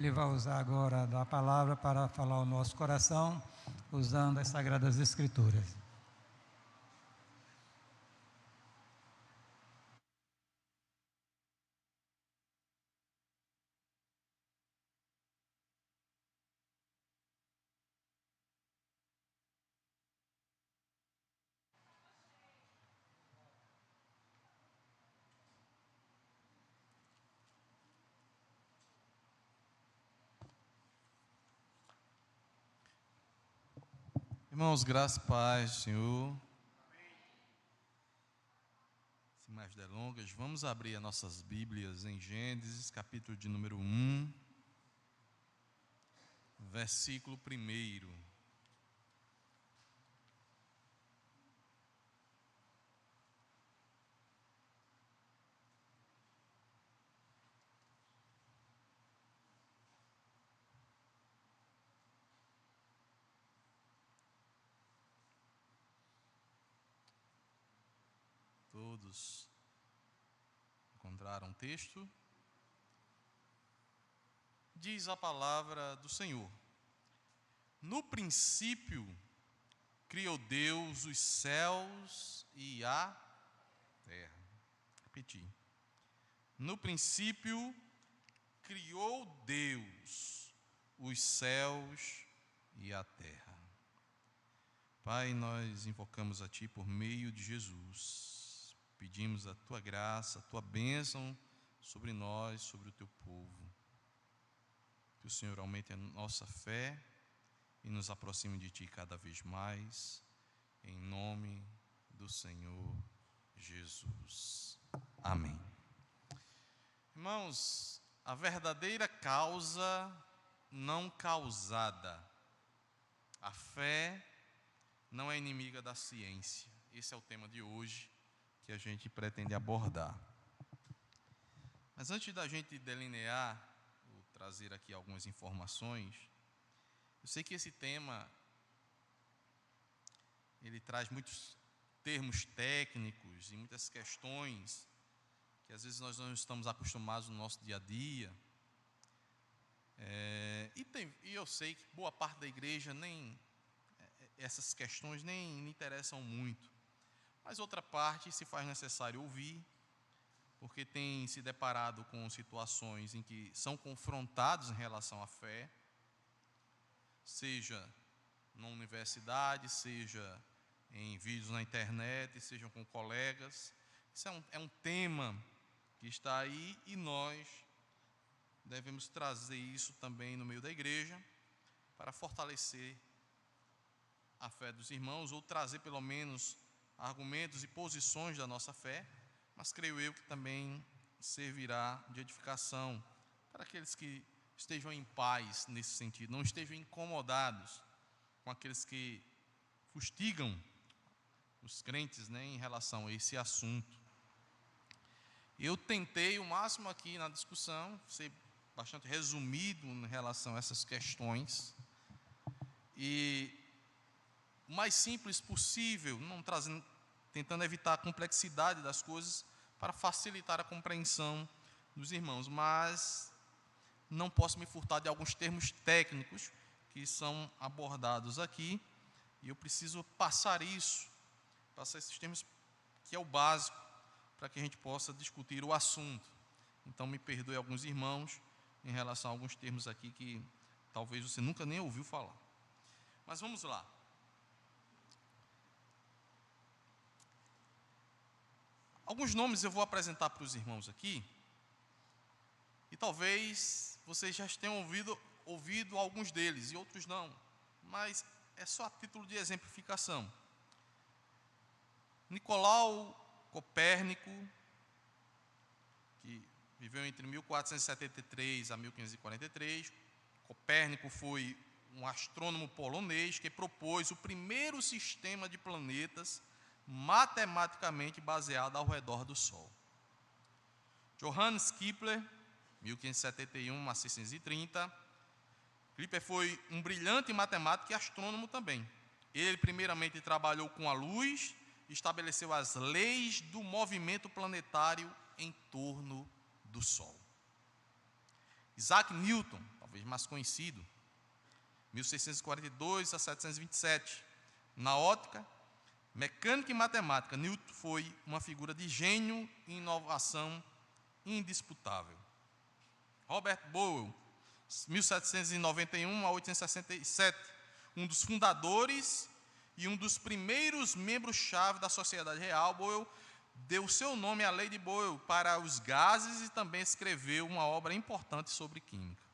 Ele vai usar agora da palavra para falar ao nosso coração, usando as Sagradas Escrituras. Irmãos, graça e paz, Senhor. Sem mais delongas, vamos abrir as nossas Bíblias em Gênesis, capítulo de número 1, versículo 1. Todos encontraram o texto? Diz a palavra do Senhor: no princípio criou Deus os céus e a terra. Repetir. No princípio criou Deus os céus e a terra. Pai, nós invocamos a Ti por meio de Jesus. Pedimos a Tua graça, a Tua bênção sobre nós, sobre o Teu povo. Que o Senhor aumente a nossa fé e nos aproxime de Ti cada vez mais, em nome do Senhor Jesus. Amém. Irmãos, a verdadeira causa não causada. A fé não é inimiga da ciência. Esse é o tema de hoje que a gente pretende abordar. Mas antes da gente delinear, vou trazer aqui algumas informações. Eu sei que esse tema ele traz muitos termos técnicos e muitas questões que às vezes nós não estamos acostumados no nosso dia a dia. E eu sei que boa parte da igreja essas questões nem lhe interessam muito. Mas outra parte se faz necessário ouvir, porque tem se deparado com situações em que são confrontados em relação à fé, seja na universidade, seja em vídeos na internet, sejam com colegas. Isso é um tema que está aí e nós devemos trazer isso também no meio da igreja para fortalecer a fé dos irmãos, ou trazer pelo menos argumentos e posições da nossa fé, mas creio eu que também servirá de edificação para aqueles que estejam em paz nesse sentido, não estejam incomodados com aqueles que fustigam os crentes, né, em relação a esse assunto. Eu tentei o máximo aqui na discussão, ser bastante resumido em relação a essas questões, e o mais simples possível, não trazendo, tentando evitar a complexidade das coisas para facilitar a compreensão dos irmãos, mas não posso me furtar de alguns termos técnicos que são abordados aqui, e eu preciso passar esses termos, que é o básico, para que a gente possa discutir o assunto. Então me perdoe alguns irmãos em relação a alguns termos aqui que talvez você nunca nem ouviu falar. Mas vamos lá. Alguns nomes eu vou apresentar para os irmãos aqui, e talvez vocês já tenham ouvido alguns deles, e outros não, mas é só a título de exemplificação. Nicolau Copérnico, que viveu entre 1473 a 1543, Copérnico foi um astrônomo polonês que propôs o primeiro sistema de planetas matematicamente baseado ao redor do Sol. Johannes Kepler, 1571 a 1630. Kepler foi um brilhante matemático e astrônomo também. Ele primeiramente trabalhou com a luz e estabeleceu as leis do movimento planetário em torno do Sol. Isaac Newton, talvez mais conhecido, 1642 a 727. Na ótica, mecânica e matemática, Newton foi uma figura de gênio e inovação indisputável. Robert Boyle, 1791 a 1867, um dos fundadores e um dos primeiros membros-chave da Sociedade Real. Boyle deu seu nome à Lei de Boyle para os gases e também escreveu uma obra importante sobre química.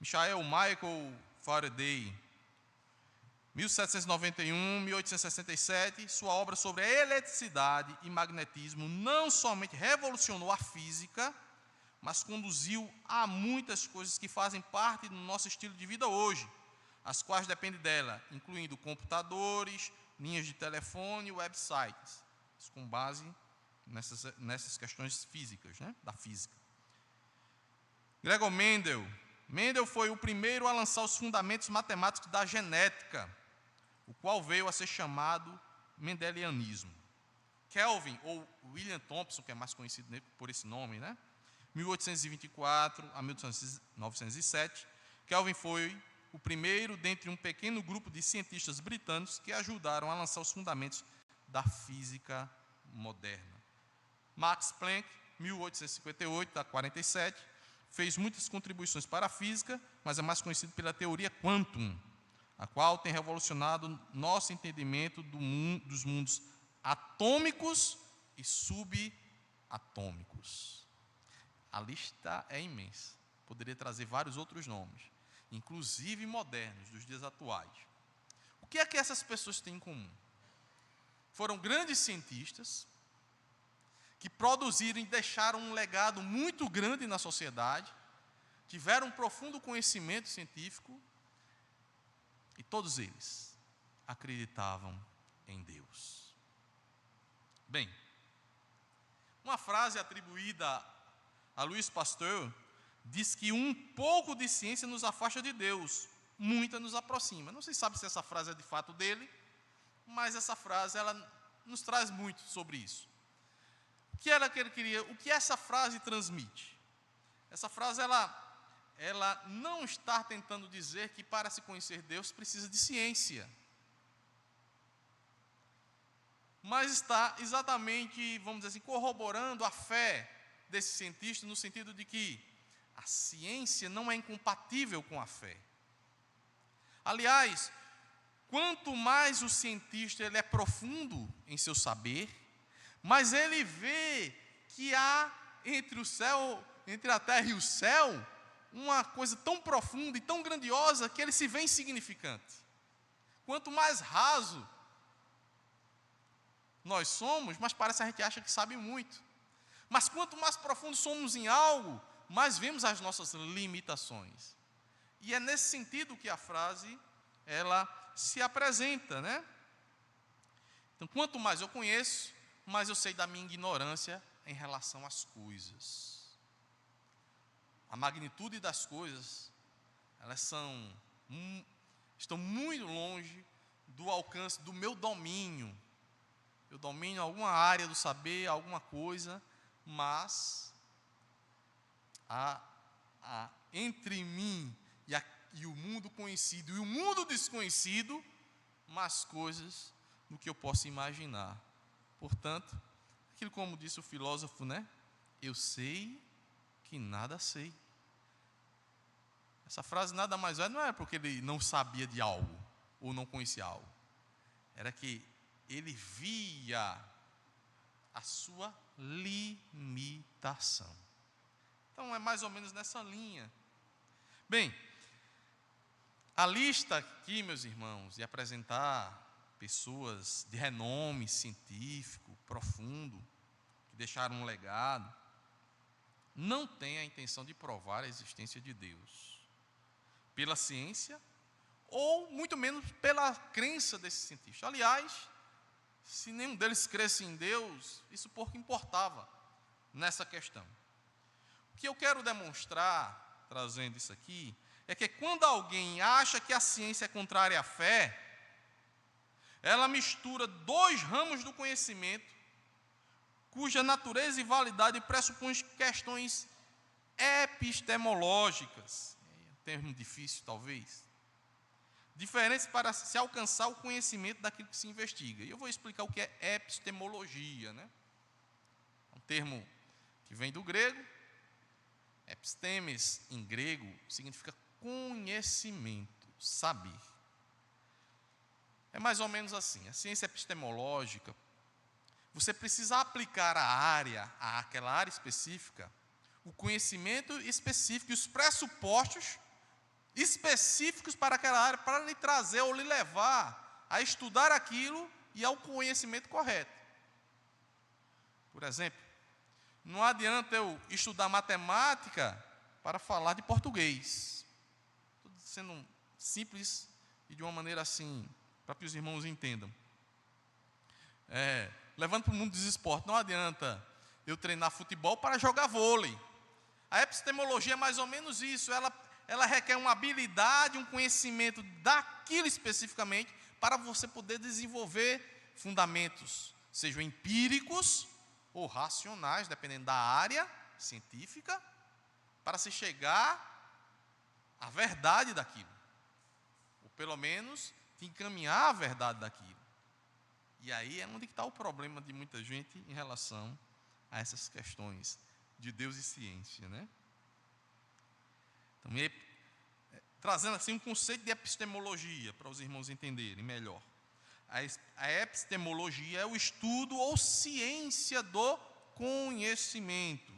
Michael Faraday, 1791 a 1867, sua obra sobre a eletricidade e magnetismo não somente revolucionou a física, mas conduziu a muitas coisas que fazem parte do nosso estilo de vida hoje, as quais dependem dela, incluindo computadores, linhas de telefone e websites, com base nessas questões físicas, né, da física. Gregor Mendel. Mendel foi o primeiro a lançar os fundamentos matemáticos da genética, o qual veio a ser chamado mendelianismo. Kelvin, ou William Thomson, que é mais conhecido por esse nome, né? 1824 a 1907, Kelvin foi o primeiro dentre um pequeno grupo de cientistas britânicos que ajudaram a lançar os fundamentos da física moderna. Max Planck, 1858 a 47, fez muitas contribuições para a física, mas é mais conhecido pela teoria quantum, a qual tem revolucionado nosso entendimento dos mundos atômicos e subatômicos. A lista é imensa. Poderia trazer vários outros nomes, inclusive modernos, dos dias atuais. O que é que essas pessoas têm em comum? Foram grandes cientistas que produziram e deixaram um legado muito grande na sociedade, tiveram um profundo conhecimento científico, e todos eles acreditavam em Deus. Bem, uma frase atribuída a Louis Pasteur diz que um pouco de ciência nos afasta de Deus, muita nos aproxima. Não se sabe se essa frase é de fato dele, mas essa frase ela nos traz muito sobre isso. O que ele queria? O que essa frase transmite? Essa frase ela não está tentando dizer que para se conhecer Deus precisa de ciência, mas está exatamente, vamos dizer assim, corroborando a fé desse cientista, no sentido de que a ciência não é incompatível com a fé. Aliás, quanto mais o cientista ele é profundo em seu saber, mais ele vê que há entre a terra e o céu, uma coisa tão profunda e tão grandiosa que ele se vê insignificante. Quanto mais raso nós somos, mais parece que a gente acha que sabe muito. Mas quanto mais profundo somos em algo, mais vemos as nossas limitações. E é nesse sentido que a frase, ela se apresenta, né? Então, quanto mais eu conheço, mais eu sei da minha ignorância em relação às coisas. A magnitude das coisas, elas estão muito longe do alcance do meu domínio. Eu domino alguma área do saber, alguma coisa, mas entre mim e o mundo conhecido e o mundo desconhecido, mais coisas do que eu posso imaginar. Portanto, aquilo como disse o filósofo, né? Eu sei que nada sei. Essa frase nada mais é, não é porque ele não sabia de algo, ou não conhecia algo. Era que ele via a sua limitação. Então é mais ou menos nessa linha. Bem, a lista aqui, meus irmãos, de apresentar pessoas de renome científico, profundo, que deixaram um legado, não tem a intenção de provar a existência de Deus pela ciência, ou muito menos pela crença desse cientista. Aliás, se nenhum deles cresce em Deus, isso pouco importava nessa questão. O que eu quero demonstrar, trazendo isso aqui, é que quando alguém acha que a ciência é contrária à fé, ela mistura dois ramos do conhecimento, cuja natureza e validade pressupõem questões epistemológicas, termo difícil talvez, diferentes para se alcançar o conhecimento daquilo que se investiga. E eu vou explicar o que é epistemologia, né? É um termo que vem do grego. Epistemes, em grego, significa conhecimento, saber. É mais ou menos assim. A ciência epistemológica, você precisa aplicar àquela área específica, o conhecimento específico e os pressupostos específicos para aquela área, para lhe trazer ou lhe levar a estudar aquilo e ao conhecimento correto. Por exemplo, não adianta eu estudar matemática para falar de português. Estou sendo simples e de uma maneira assim, para que os irmãos entendam. Levando para o mundo dos esportes, não adianta eu treinar futebol para jogar vôlei. A epistemologia é mais ou menos isso, ela requer uma habilidade, um conhecimento daquilo especificamente, para você poder desenvolver fundamentos, sejam empíricos ou racionais, dependendo da área científica, para se chegar à verdade daquilo, ou pelo menos te encaminhar à verdade daquilo. E aí é onde está o problema de muita gente em relação a essas questões de Deus e ciência, né? Então, trazendo assim um conceito de epistemologia, para os irmãos entenderem melhor. A epistemologia é o estudo ou ciência do conhecimento.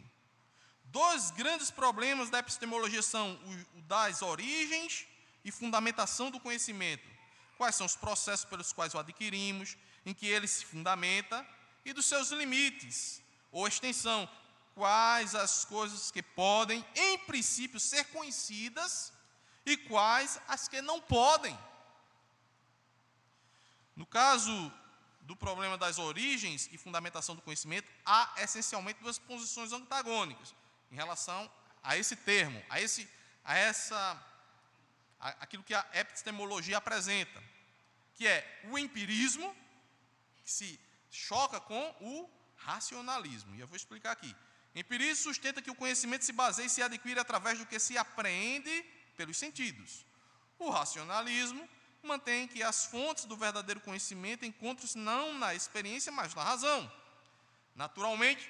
Dois grandes problemas da epistemologia são o das origens e fundamentação do conhecimento. Quais são os processos pelos quais o adquirimos, em que ele se fundamenta, e dos seus limites ou extensão. Quais as coisas que podem, em princípio, ser conhecidas e quais as que não podem. No caso do problema das origens e fundamentação do conhecimento, há essencialmente duas posições antagônicas em relação a esse termo, aquilo que a epistemologia apresenta, que é o empirismo, que se choca com o racionalismo. E eu vou explicar aqui. Empirismo sustenta que o conhecimento se baseia e se adquire através do que se apreende pelos sentidos. O racionalismo mantém que as fontes do verdadeiro conhecimento encontram-se não na experiência, mas na razão. Naturalmente,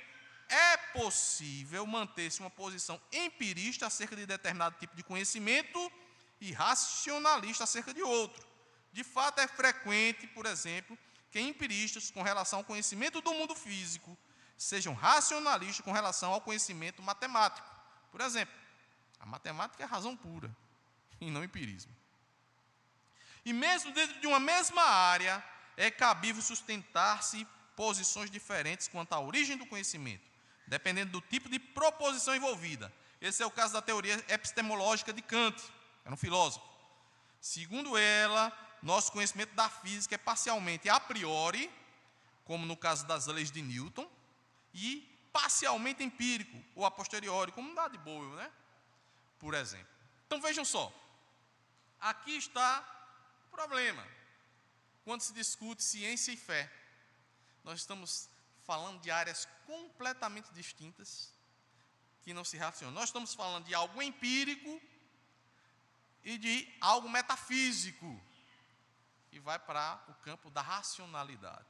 é possível manter-se uma posição empirista acerca de determinado tipo de conhecimento e racionalista acerca de outro. De fato, é frequente, por exemplo, que empiristas com relação ao conhecimento do mundo físico sejam racionalistas com relação ao conhecimento matemático. Por exemplo, a matemática é razão pura e não empirismo. E mesmo dentro de uma mesma área, é cabível sustentar-se posições diferentes quanto à origem do conhecimento, dependendo do tipo de proposição envolvida. Esse é o caso da teoria epistemológica de Kant, era um filósofo. Segundo ela, nosso conhecimento da física é parcialmente a priori, como no caso das leis de Newton, e parcialmente empírico, ou a posteriori, como da de Boyle, né? Por exemplo. Então vejam só, aqui está o problema. Quando se discute ciência e fé, nós estamos falando de áreas completamente distintas, que não se relacionam. Nós estamos falando de algo empírico e de algo metafísico, que vai para o campo da racionalidade.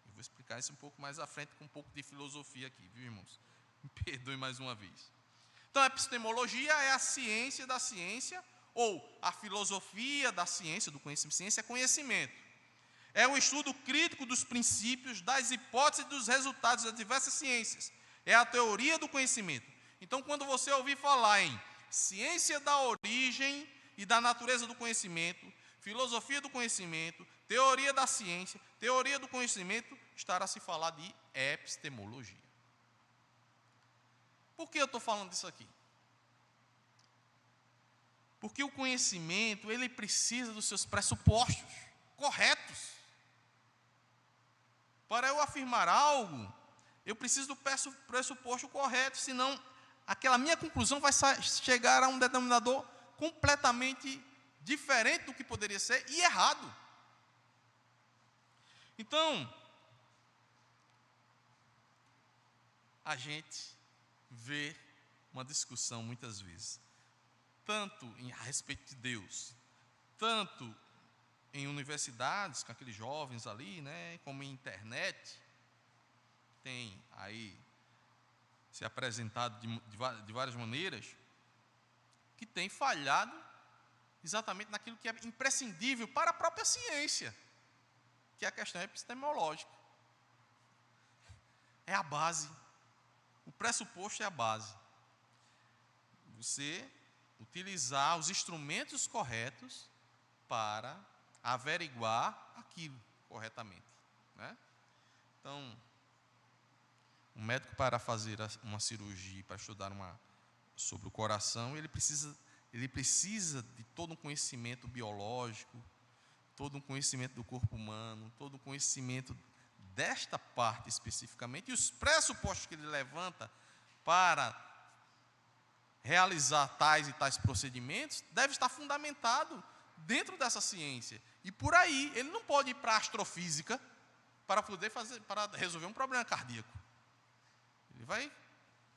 Eu vou explicar isso um pouco mais à frente, com um pouco de filosofia aqui, viu, irmãos? Me perdoe mais uma vez. Então, a epistemologia é a ciência da ciência, ou a filosofia da ciência, do conhecimento. Ciência é conhecimento. É o estudo crítico dos princípios, das hipóteses e dos resultados das diversas ciências. É a teoria do conhecimento. Então, quando você ouvir falar em ciência da origem e da natureza do conhecimento, filosofia do conhecimento, teoria da ciência, teoria do conhecimento, estará a se falar de epistemologia. Por que eu estou falando disso aqui? Porque o conhecimento, ele precisa dos seus pressupostos corretos. Para eu afirmar algo, eu preciso do pressuposto correto, senão aquela minha conclusão vai chegar a um denominador completamente diferente do que poderia ser e errado. Então, a gente ver uma discussão muitas vezes, tanto a respeito de Deus, tanto em universidades, com aqueles jovens ali, né, como em internet, tem aí se apresentado de várias maneiras, que tem falhado exatamente naquilo que é imprescindível para a própria ciência, que é a questão epistemológica. É a base. O pressuposto é a base. Você utilizar os instrumentos corretos para averiguar aquilo corretamente, né? Então, um médico, para fazer uma cirurgia, para estudar sobre o coração, ele precisa de todo um conhecimento biológico, todo um conhecimento do corpo humano, todo um conhecimento desta parte especificamente, e os pressupostos que ele levanta para realizar tais e tais procedimentos deve estar fundamentado dentro dessa ciência. E por aí, ele não pode ir para a astrofísica para resolver um problema cardíaco.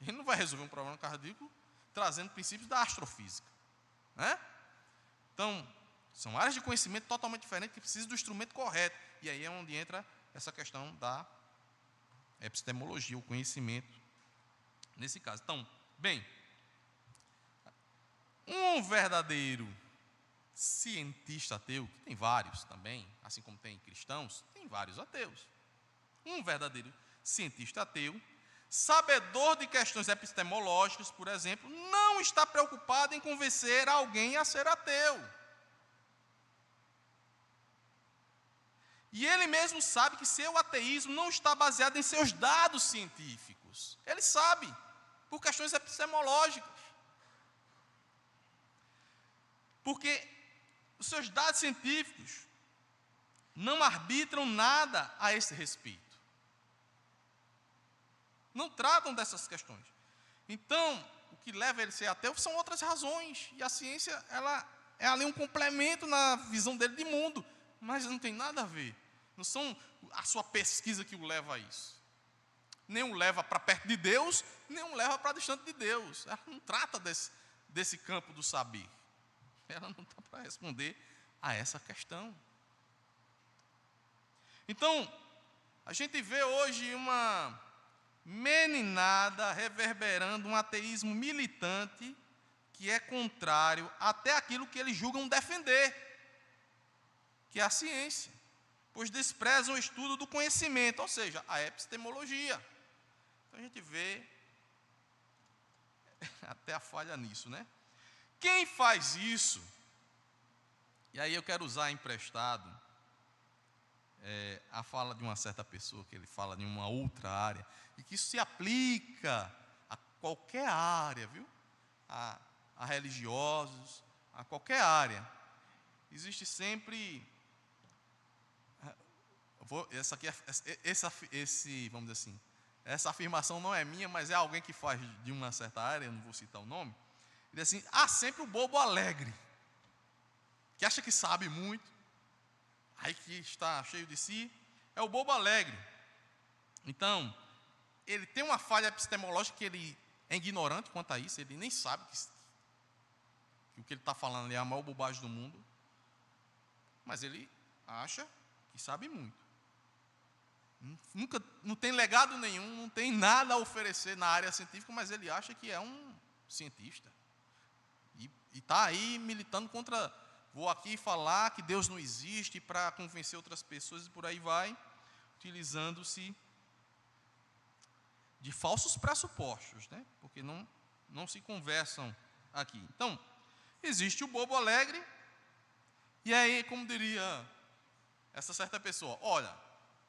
Ele não vai resolver um problema cardíaco trazendo princípios da astrofísica, né? Então, são áreas de conhecimento totalmente diferentes que precisam do instrumento correto. E aí é onde entra essa questão da epistemologia, o conhecimento, nesse caso. Então, bem, um verdadeiro cientista ateu, que tem vários também, assim como tem cristãos, tem vários ateus. Um verdadeiro cientista ateu, sabedor de questões epistemológicas, por exemplo, não está preocupado em convencer alguém a ser ateu. E ele mesmo sabe que seu ateísmo não está baseado em seus dados científicos. Ele sabe, por questões epistemológicas. Porque os seus dados científicos não arbitram nada a esse respeito. Não tratam dessas questões. Então, o que leva ele a ser ateu são outras razões. E a ciência, ela é ali um complemento na visão dele de mundo. Mas não tem nada a ver. Não são a sua pesquisa que o leva a isso. Nem o leva para perto de Deus, nem o leva para distante de Deus. Ela não trata desse campo do saber. Ela não está para responder a essa questão. Então, a gente vê hoje uma meninada reverberando um ateísmo militante que é contrário até aquilo que eles julgam defender, que é a ciência, pois desprezam o estudo do conhecimento, ou seja, a epistemologia. Então a gente vê até a falha nisso, né? Quem faz isso, e aí eu quero usar emprestado a fala de uma certa pessoa, que ele fala de uma outra área, e que isso se aplica a qualquer área, viu? A religiosos, a qualquer área. Existe sempre... vamos dizer assim, essa afirmação não é minha, mas é alguém que faz de uma certa área, eu não vou citar o nome. Ele diz assim: há sempre o bobo alegre, que acha que sabe muito, aí que está cheio de si, é o bobo alegre. Então, ele tem uma falha epistemológica, que ele é ignorante quanto a isso, ele nem sabe que o que ele está falando ali é a maior bobagem do mundo, mas ele acha que sabe muito. Não tem legado nenhum, não tem nada a oferecer na área científica, mas ele acha que é um cientista. E está aí militando contra, vou aqui falar que Deus não existe para convencer outras pessoas, e por aí vai, utilizando-se de falsos pressupostos, né? Porque não se conversam aqui. Então, existe o bobo alegre, e aí, como diria essa certa pessoa, olha,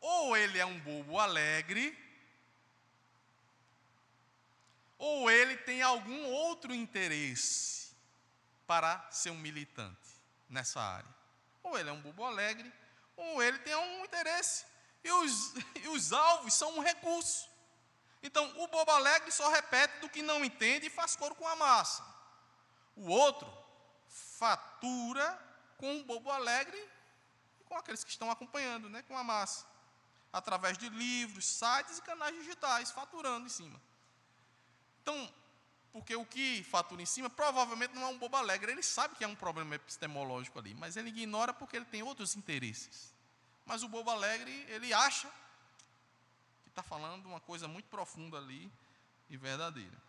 ou ele é um bobo alegre, ou ele tem algum outro interesse para ser um militante nessa área. Ou ele é um bobo alegre, ou ele tem algum interesse. E os alvos são um recurso. Então, o bobo alegre só repete do que não entende e faz coro com a massa. O outro fatura com o bobo alegre e com aqueles que estão acompanhando, né, com a massa, através de livros, sites e canais digitais, faturando em cima. Então, porque o que fatura em cima provavelmente não é um bobo alegre. Ele sabe que é um problema epistemológico ali, mas ele ignora porque ele tem outros interesses. Mas o bobo alegre, ele acha que está falando uma coisa muito profunda ali e verdadeira.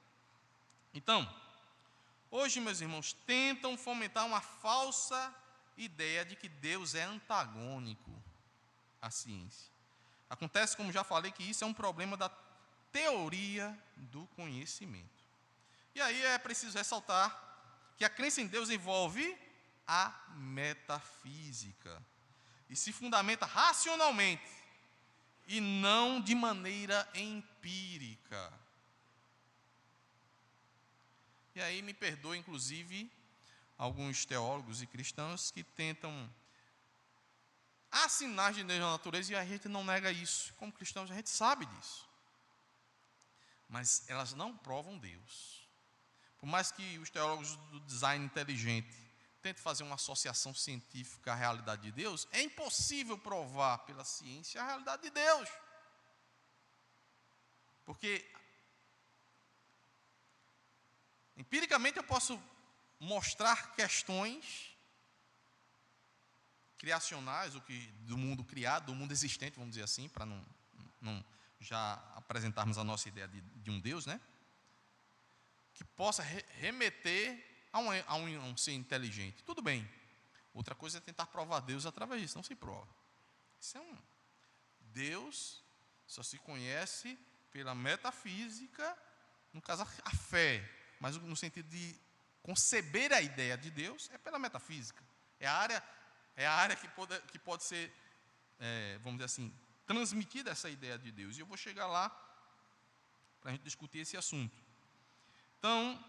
Então, hoje, meus irmãos, tentam fomentar uma falsa ideia de que Deus é antagônico à ciência. Acontece, como já falei, que isso é um problema da teoria do conhecimento. E aí é preciso ressaltar que a crença em Deus envolve a metafísica e se fundamenta racionalmente e não de maneira empírica. E aí me perdoe, inclusive, alguns teólogos e cristãos que tentam assinar de Deus na natureza, e a gente não nega isso. Como cristãos, a gente sabe disso. Mas elas não provam Deus. Por mais que os teólogos do design inteligente tentem fazer uma associação científica à realidade de Deus, é impossível provar pela ciência a realidade de Deus. Porque empiricamente eu posso mostrar questões criacionais, do mundo criado, do mundo existente, vamos dizer assim, para não já apresentarmos a nossa ideia de um Deus, né? Que possa remeter a um ser inteligente. Tudo bem. Outra coisa é tentar provar Deus através disso. Não se prova. Isso é Deus só se conhece pela metafísica, no caso a fé, mas no sentido de conceber a ideia de Deus é pela metafísica. É a área que pode ser, vamos dizer assim, transmitida essa ideia de Deus. E eu vou chegar lá para a gente discutir esse assunto. Então,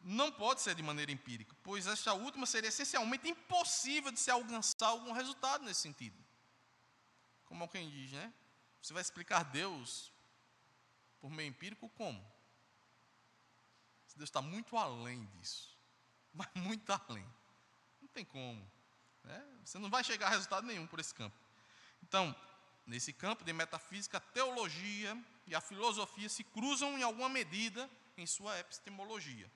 não pode ser de maneira empírica, pois esta última seria essencialmente impossível de se alcançar algum resultado nesse sentido. Como alguém diz, né? Você vai explicar Deus por meio empírico como? Deus está muito além disso, mas muito além. Não tem como, né? Você não vai chegar a resultado nenhum por esse campo. Então, nesse campo de metafísica, a teologia e a filosofia se cruzam em alguma medida em sua epistemologia.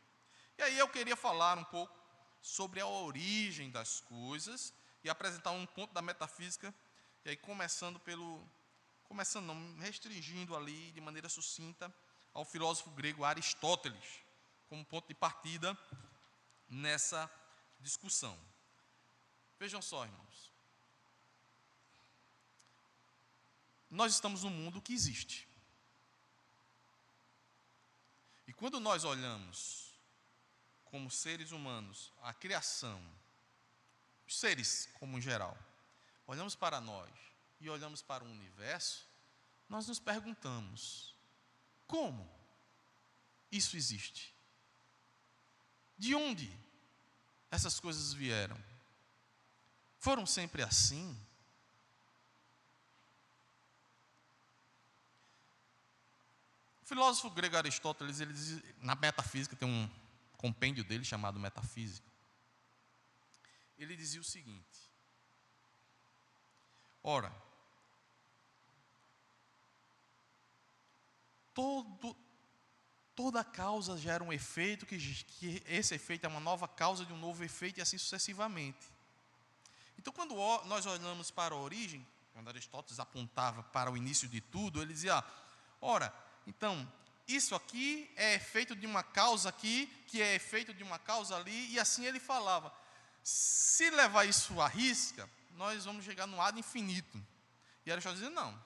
E aí eu queria falar um pouco sobre a origem das coisas e apresentar um ponto da metafísica, e aí restringindo ali de maneira sucinta ao filósofo grego Aristóteles, como ponto de partida nessa discussão. Vejam só, irmãos. Nós estamos num mundo que existe. E quando nós olhamos, como seres humanos, a criação, os seres como em geral, olhamos para nós e olhamos para o universo, nós nos perguntamos: como isso existe? De onde essas coisas vieram? Foram sempre assim? O filósofo grego Aristóteles, ele diz, na metafísica, tem um compêndio dele chamado Metafísica. Ele dizia o seguinte: ora, toda causa gera um efeito, que esse efeito é uma nova causa de um novo efeito, e assim sucessivamente. Então, quando nós olhamos para a origem, quando Aristóteles apontava para o início de tudo, ele dizia: ora, então, isso aqui é efeito de uma causa aqui, que é efeito de uma causa ali, e assim ele falava. Se levar isso à risca, nós vamos chegar no ad infinito. E Aristóteles dizia: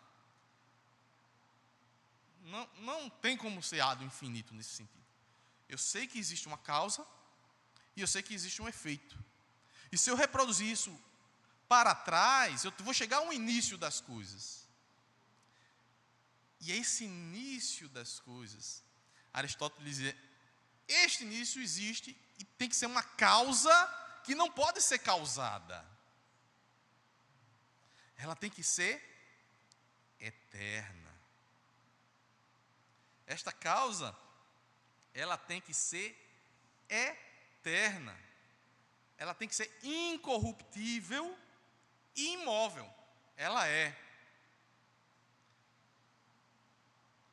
não tem como ser ad infinito nesse sentido. Eu sei que existe uma causa, e eu sei que existe um efeito. E se eu reproduzir isso para trás, eu vou chegar ao início das coisas. E esse início das coisas, Aristóteles dizia: este início existe e tem que ser uma causa que não pode ser causada. Ela tem que ser eterna. Esta causa, ela tem que ser eterna. Ela tem que ser incorruptível e imóvel. Ela é.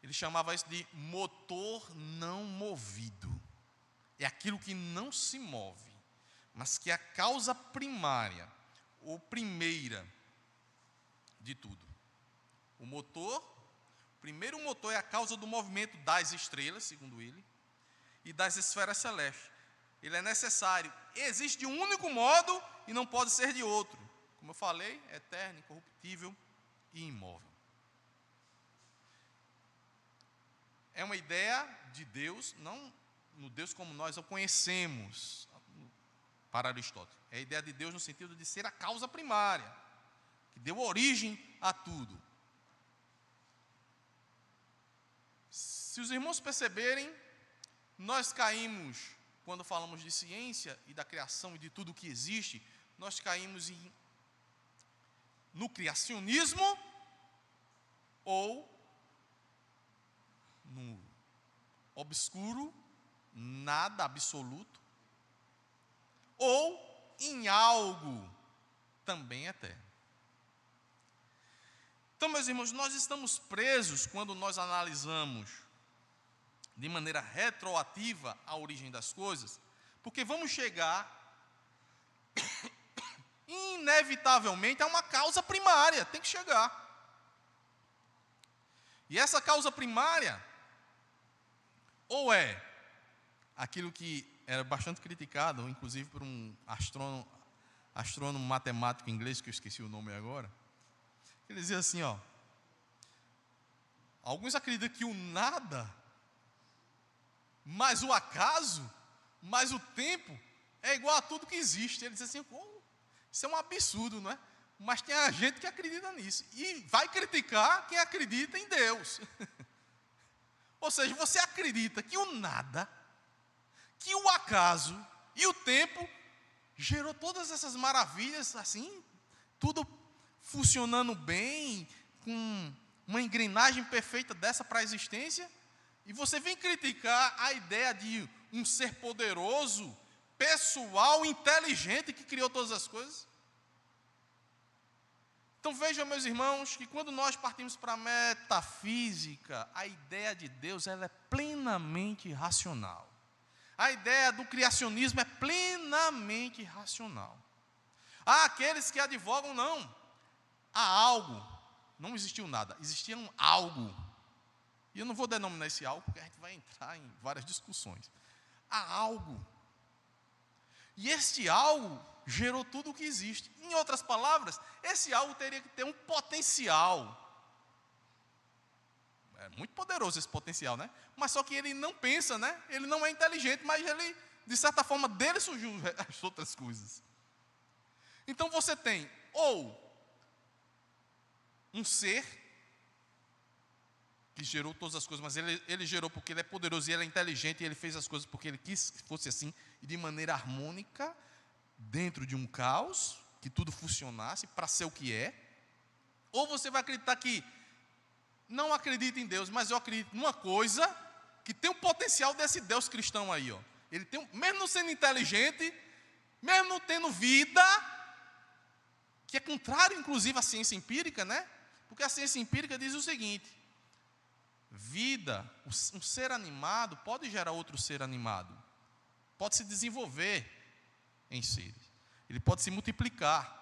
Ele chamava isso de motor não movido. É aquilo que não se move, mas que é a causa primária, ou primeira de tudo. O primeiro motor é a causa do movimento das estrelas, segundo ele, e das esferas celestes. Ele é necessário. Existe de um único modo e não pode ser de outro. Como eu falei, é eterno, incorruptível e imóvel. É uma ideia de Deus, não no Deus como nós o conhecemos, para Aristóteles. É a ideia de Deus no sentido de ser a causa primária, que deu origem a tudo. Se os irmãos perceberem, nós caímos, quando falamos de ciência e da criação e de tudo o que existe, nós caímos no criacionismo ou no obscuro, nada absoluto, ou em algo também eterno. Então, meus irmãos, nós estamos presos quando nós analisamos de maneira retroativa a origem das coisas, porque vamos chegar inevitavelmente a uma causa primária, tem que chegar. E essa causa primária, ou é aquilo que era bastante criticado, inclusive por um astrônomo matemático inglês, que eu esqueci o nome agora, ele dizia assim, alguns acreditam que o nada, mais o acaso, mais o tempo, é igual a tudo que existe. Ele diz assim, isso é um absurdo, não é? Mas tem a gente que acredita nisso, e vai criticar quem acredita em Deus. Ou seja, você acredita que o nada, que o acaso e o tempo gerou todas essas maravilhas, assim, tudo funcionando bem, com uma engrenagem perfeita dessa para a existência, e você vem criticar a ideia de um ser poderoso, pessoal, inteligente, que criou todas as coisas? Então vejam, meus irmãos, que quando nós partimos para a metafísica, a ideia de Deus ela é plenamente racional. A ideia do criacionismo é plenamente racional. Há aqueles que advogam, não, há algo, não existiu nada, existia um algo. E eu não vou denominar esse algo, porque a gente vai entrar em várias discussões. Há algo. E este algo gerou tudo o que existe. Em outras palavras, esse algo teria que ter um potencial. É muito poderoso esse potencial, né? Mas só que ele não pensa, né? Ele não é inteligente, mas ele, de certa forma, dele surgiu as outras coisas. Então você tem ou um ser que gerou todas as coisas, mas ele gerou porque ele é poderoso e ele é inteligente, e ele fez as coisas porque ele quis que fosse assim, e de maneira harmônica, dentro de um caos, que tudo funcionasse para ser o que é. Ou você vai acreditar que não acredita em Deus, mas eu acredito numa coisa que tem um potencial desse Deus cristão aí, Ele tem, mesmo não sendo inteligente, mesmo não tendo vida, que é contrário, inclusive, à ciência empírica, né? Porque a ciência empírica diz o seguinte: vida, um ser animado pode gerar outro ser animado, pode se desenvolver em seres, ele pode se multiplicar.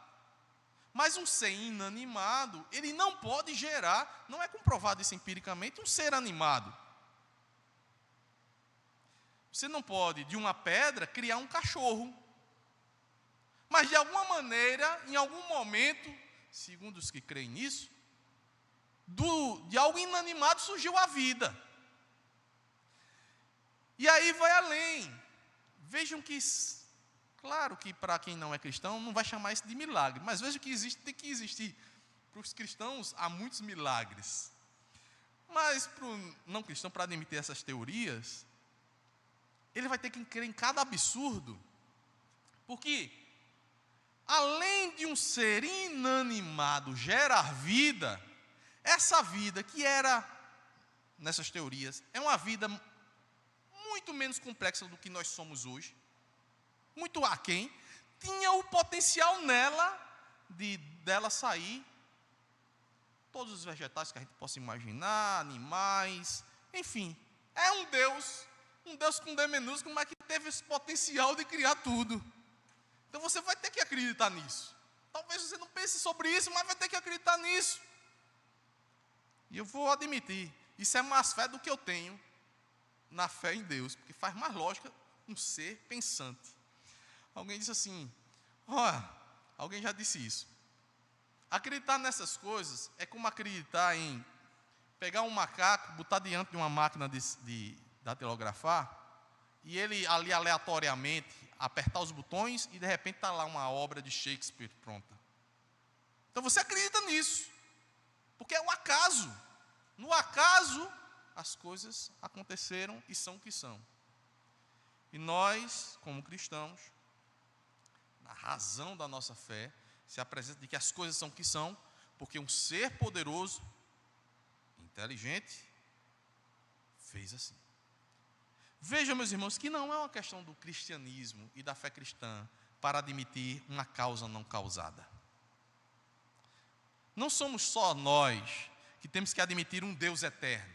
Mas um ser inanimado, ele não pode gerar, não é comprovado isso empiricamente, um ser animado. Você não pode, de uma pedra, criar um cachorro. Mas de alguma maneira, em algum momento, segundo os que creem nisso, de algo inanimado surgiu a vida. E aí vai além. Vejam que, claro que para quem não é cristão, não vai chamar isso de milagre, mas vejam que tem que existir. Para os cristãos, há muitos milagres. Mas para o não cristão, para admitir essas teorias, ele vai ter que crer em cada absurdo, porque além de um ser inanimado gerar vida, essa vida que era, nessas teorias, é uma vida muito menos complexa do que nós somos hoje, muito aquém, tinha o potencial nela, dela sair todos os vegetais que a gente possa imaginar, animais, enfim. É um Deus com D minúsculo, mas que teve esse potencial de criar tudo. Então você vai ter que acreditar nisso. Talvez você não pense sobre isso, mas vai ter que acreditar nisso. E eu vou admitir, isso é mais fé do que eu tenho na fé em Deus, porque faz mais lógica um ser pensante. Alguém disse assim, alguém já disse isso. Acreditar nessas coisas é como acreditar em pegar um macaco, botar diante de uma máquina de datilografar, e ele ali aleatoriamente apertar os botões e de repente está lá uma obra de Shakespeare pronta. Então você acredita nisso, porque é o acaso. No acaso, as coisas aconteceram e são o que são. E nós, como cristãos, na razão da nossa fé, se apresenta de que as coisas são o que são, porque um ser poderoso, inteligente, fez assim. Vejam, meus irmãos, que não é uma questão do cristianismo e da fé cristã para admitir uma causa não causada. Não somos só nós que temos que admitir um Deus eterno.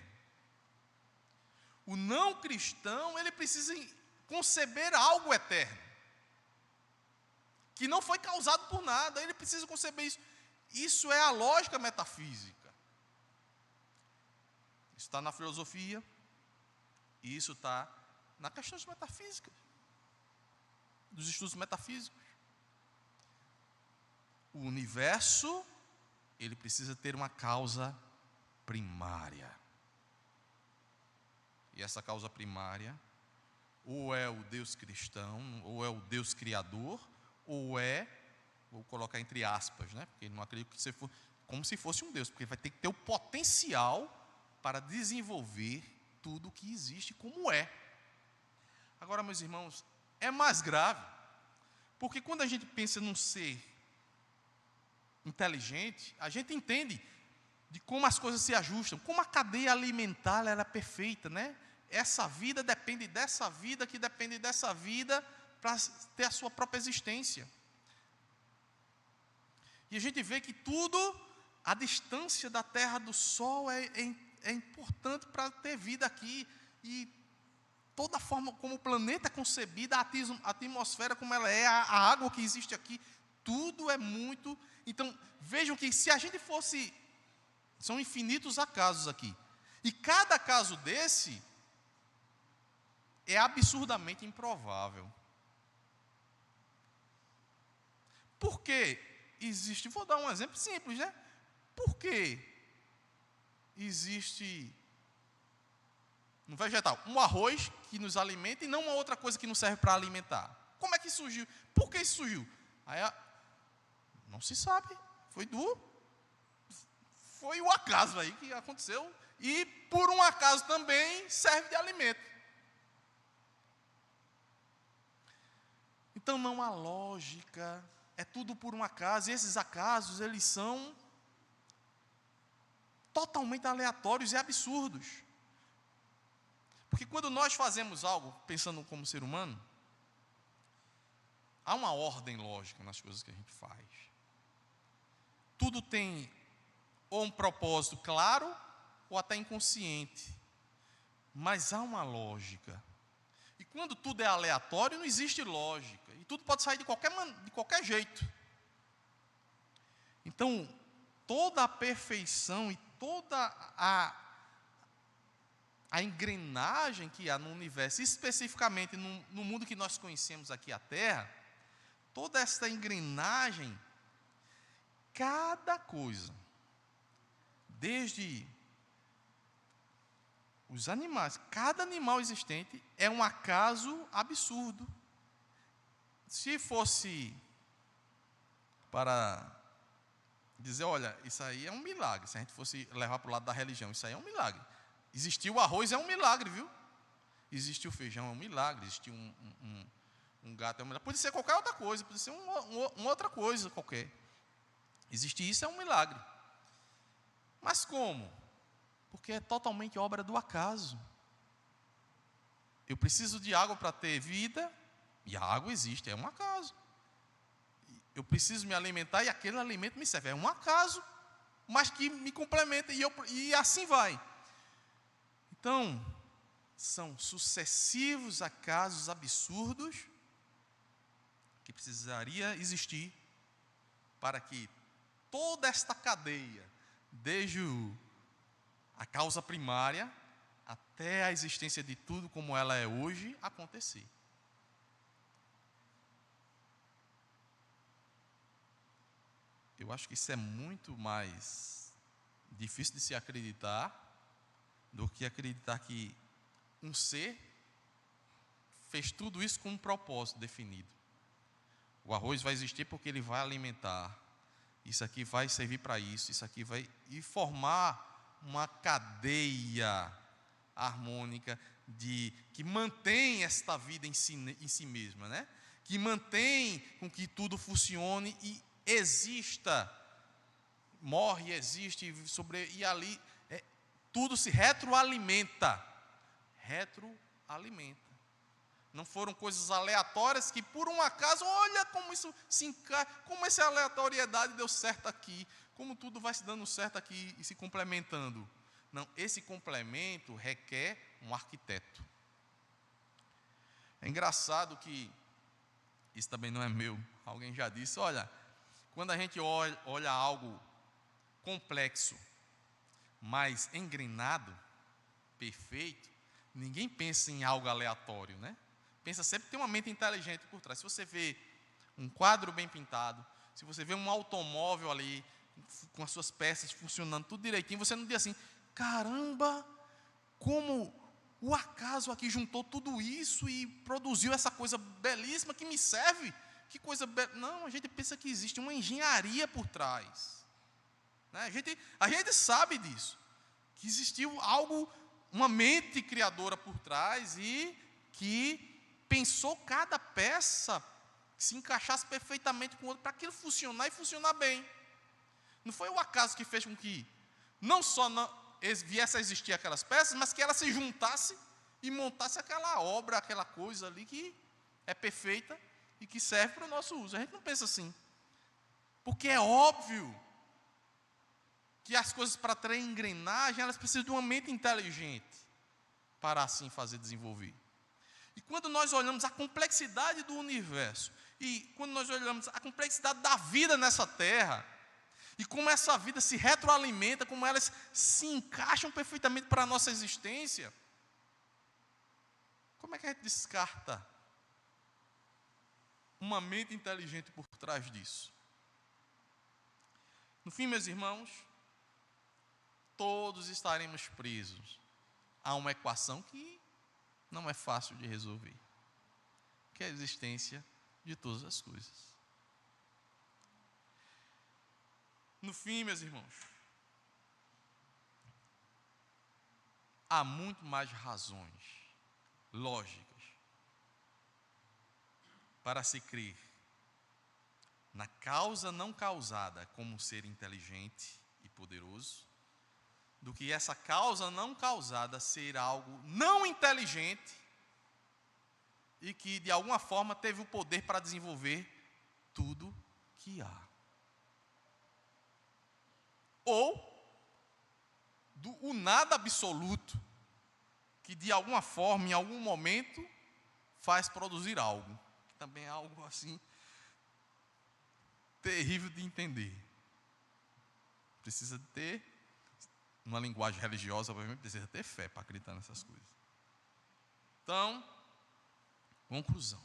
O não cristão, ele precisa conceber algo eterno, que não foi causado por nada, ele precisa conceber isso. Isso é a lógica metafísica. Isso está na filosofia, e isso está na questão metafísica, dos estudos metafísicos. O universo, ele precisa ter uma causa primária. E essa causa primária, ou é o Deus cristão, ou é o Deus criador, ou é, vou colocar entre aspas, né? Porque não acredito que você for como se fosse um Deus, porque vai ter que ter o potencial para desenvolver tudo o que existe como é. Agora, meus irmãos, é mais grave, porque quando a gente pensa num ser inteligente, a gente entende de como as coisas se ajustam, como a cadeia alimentar ela é perfeita, né? Essa vida depende dessa vida, que depende dessa vida, para ter a sua própria existência. E a gente vê que tudo, a distância da Terra do Sol é importante para ter vida aqui. E toda a forma como o planeta é concebido, a atmosfera como ela é, a água que existe aqui, tudo é muito... Então, vejam que se a gente fosse... São infinitos acasos aqui. E cada caso desse é absurdamente improvável. Por que existe... Vou dar um exemplo simples, né? Por que existe no vegetal um arroz que nos alimenta e não uma outra coisa que nos serve para alimentar? Como é que surgiu? Por que isso surgiu? Aí, não se sabe. Foi o acaso aí que aconteceu. E por um acaso também serve de alimento. Então não há lógica. É tudo por um acaso. E esses acasos, eles são totalmente aleatórios e absurdos. Porque quando nós fazemos algo, pensando como ser humano, há uma ordem lógica nas coisas que a gente faz. Tudo tem ou um propósito claro, ou até inconsciente. Mas há uma lógica. E quando tudo é aleatório, não existe lógica. E tudo pode sair de qualquer jeito. Então, toda a perfeição e toda a engrenagem que há no universo, especificamente no mundo que nós conhecemos aqui, a Terra, toda essa engrenagem, cada coisa, desde os animais, cada animal existente é um acaso absurdo. Se fosse para dizer, olha, isso aí é um milagre, se a gente fosse levar para o lado da religião, isso aí é um milagre. Existiu o arroz, é um milagre, viu? Existiu o feijão, é um milagre. Existiu um gato, é um milagre. Pode ser qualquer outra coisa, pode ser uma outra coisa qualquer. Existir isso é um milagre. Mas como? Porque é totalmente obra do acaso. Eu preciso de água para ter vida, e a água existe, é um acaso. Eu preciso me alimentar e aquele alimento me serve, é um acaso. mas que me complementa, e assim vai. Então, são sucessivos acasos absurdos que precisaria existir para que toda esta cadeia, desde a causa primária até a existência de tudo como ela é hoje, acontecer. Eu acho que isso é muito mais difícil de se acreditar do que acreditar que um ser fez tudo isso com um propósito definido. O arroz vai existir porque ele vai alimentar. Isso aqui vai servir para isso aqui vai... E formar uma cadeia harmônica que mantém esta vida em si mesma, né? Que mantém com que tudo funcione e exista, morre, existe, e ali tudo se retroalimenta. Não foram coisas aleatórias que por um acaso, olha como isso se encaixa, como essa aleatoriedade deu certo aqui, como tudo vai se dando certo aqui e se complementando. Não, esse complemento requer um arquiteto. É engraçado que, isso também não é meu, alguém já disse, olha, quando a gente olha algo complexo, mas engrenado, perfeito, ninguém pensa em algo aleatório, né? Pensa sempre que tem uma mente inteligente por trás. Se você vê um quadro bem pintado, se você vê um automóvel ali, com as suas peças funcionando tudo direitinho, você não diz assim, caramba, como o acaso aqui juntou tudo isso e produziu essa coisa belíssima que me serve. Que coisa não, a gente pensa que existe uma engenharia por trás, né? A gente sabe disso, que existiu algo, uma mente criadora por trás e que pensou cada peça que se encaixasse perfeitamente com o outro para aquilo funcionar e funcionar bem. Não foi o acaso que fez com que não só viesse a existir aquelas peças, mas que ela se juntasse e montasse aquela obra, aquela coisa ali que é perfeita e que serve para o nosso uso. A gente não pensa assim, porque é óbvio que as coisas, para terem engrenagem, elas precisam de uma mente inteligente para assim fazer desenvolver. E quando nós olhamos a complexidade do universo, e quando nós olhamos a complexidade da vida nessa terra, e como essa vida se retroalimenta, como elas se encaixam perfeitamente para a nossa existência, como é que a gente descarta uma mente inteligente por trás disso? No fim, meus irmãos, todos estaremos presos a uma equação que não é fácil de resolver, que é a existência de todas as coisas. No fim, meus irmãos, há muito mais razões lógicas para se crer na causa não causada como um ser inteligente e poderoso, do que essa causa não causada ser algo não inteligente e que de alguma forma teve o poder para desenvolver tudo que há. Ou o nada absoluto, que de alguma forma, em algum momento, faz produzir algo, que também é algo assim terrível de entender. Precisa ter, numa linguagem religiosa, obviamente, precisa ter fé para acreditar nessas coisas. Então, conclusão.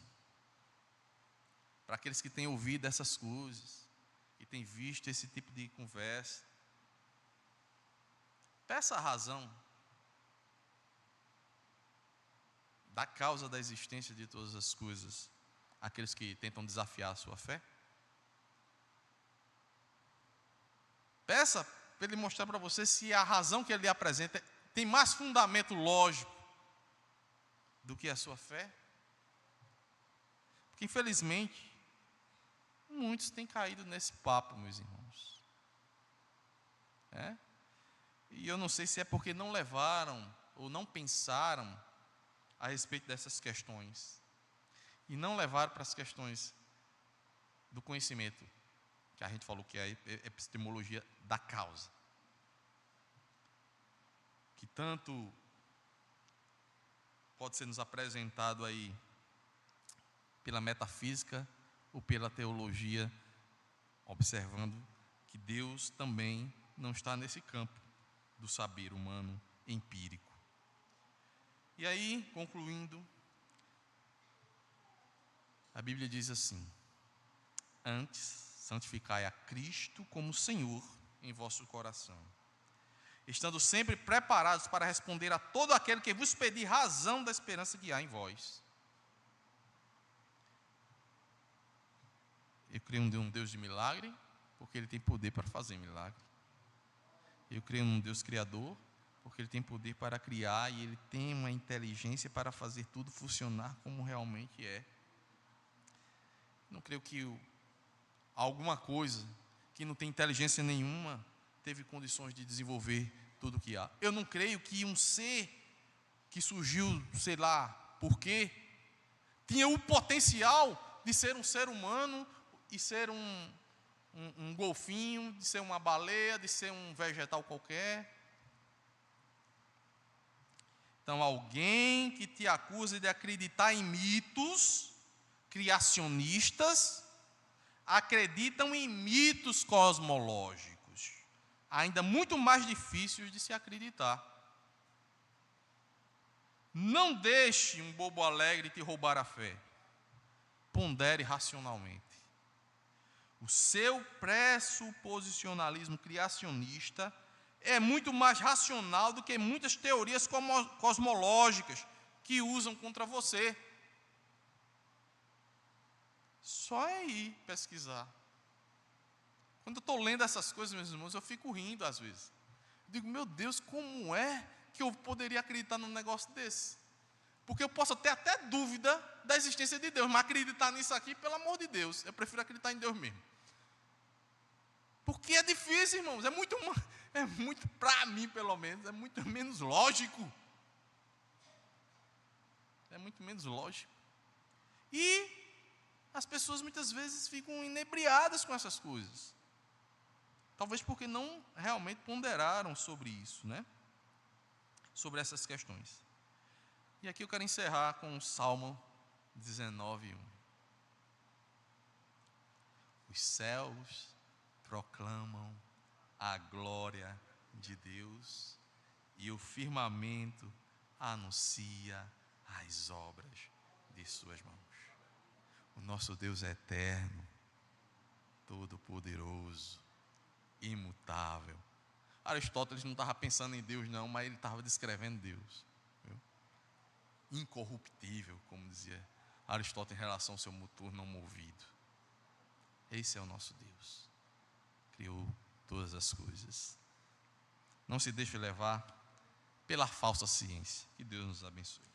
Para aqueles que têm ouvido essas coisas, e têm visto esse tipo de conversa, peça a razão da causa da existência de todas as coisas àqueles que tentam desafiar a sua fé. Peça para ele mostrar para você se a razão que ele lhe apresenta tem mais fundamento lógico do que a sua fé. Porque, infelizmente, muitos têm caído nesse papo, meus irmãos. E eu não sei se é porque não levaram ou não pensaram a respeito dessas questões. E não levaram para as questões do conhecimento que a gente falou que é a epistemologia da causa, que tanto pode ser nos apresentado aí pela metafísica ou pela teologia, observando que Deus também não está nesse campo do saber humano empírico. E aí, concluindo, a Bíblia diz assim: antes, santificai a Cristo como Senhor em vosso coração, estando sempre preparados para responder a todo aquele que vos pedir razão da esperança que há em vós. Eu creio em um Deus de milagre, porque Ele tem poder para fazer milagre. Eu creio num Deus criador, porque Ele tem poder para criar e Ele tem uma inteligência para fazer tudo funcionar como realmente é. Não creio que alguma coisa que não tem inteligência nenhuma teve condições de desenvolver tudo o que há. Eu não creio que um ser que surgiu, sei lá por quê, tinha o potencial de ser um ser humano e ser um golfinho, de ser uma baleia, de ser um vegetal qualquer. Então, alguém que te acusa de acreditar em mitos criacionistas, acreditam em mitos cosmológicos, ainda muito mais difíceis de se acreditar. Não deixe um bobo alegre te roubar a fé. Pondere racionalmente. O seu pressuposicionalismo criacionista é muito mais racional do que muitas teorias cosmológicas que usam contra você. Só é ir pesquisar. Quando eu estou lendo essas coisas, meus irmãos, eu fico rindo às vezes. Eu digo, meu Deus, como é que eu poderia acreditar num negócio desse? Porque eu posso ter até dúvida da existência de Deus, mas acreditar nisso aqui, pelo amor de Deus, eu prefiro acreditar em Deus mesmo. Porque é difícil, irmãos, é muito, para mim pelo menos, é muito menos lógico. É muito menos lógico. E as pessoas muitas vezes ficam inebriadas com essas coisas. Talvez porque não realmente ponderaram sobre isso, né? Sobre essas questões. E aqui eu quero encerrar com o Salmo 19:1. Os céus proclamam a glória de Deus e o firmamento anuncia as obras de suas mãos. O nosso Deus é eterno, todo-poderoso, imutável. Aristóteles não estava pensando em Deus não, mas ele estava descrevendo Deus. Viu? Incorruptível, como dizia Aristóteles em relação ao seu motor não movido. Esse é o nosso Deus. Criou todas as coisas. Não se deixe levar pela falsa ciência. Que Deus nos abençoe.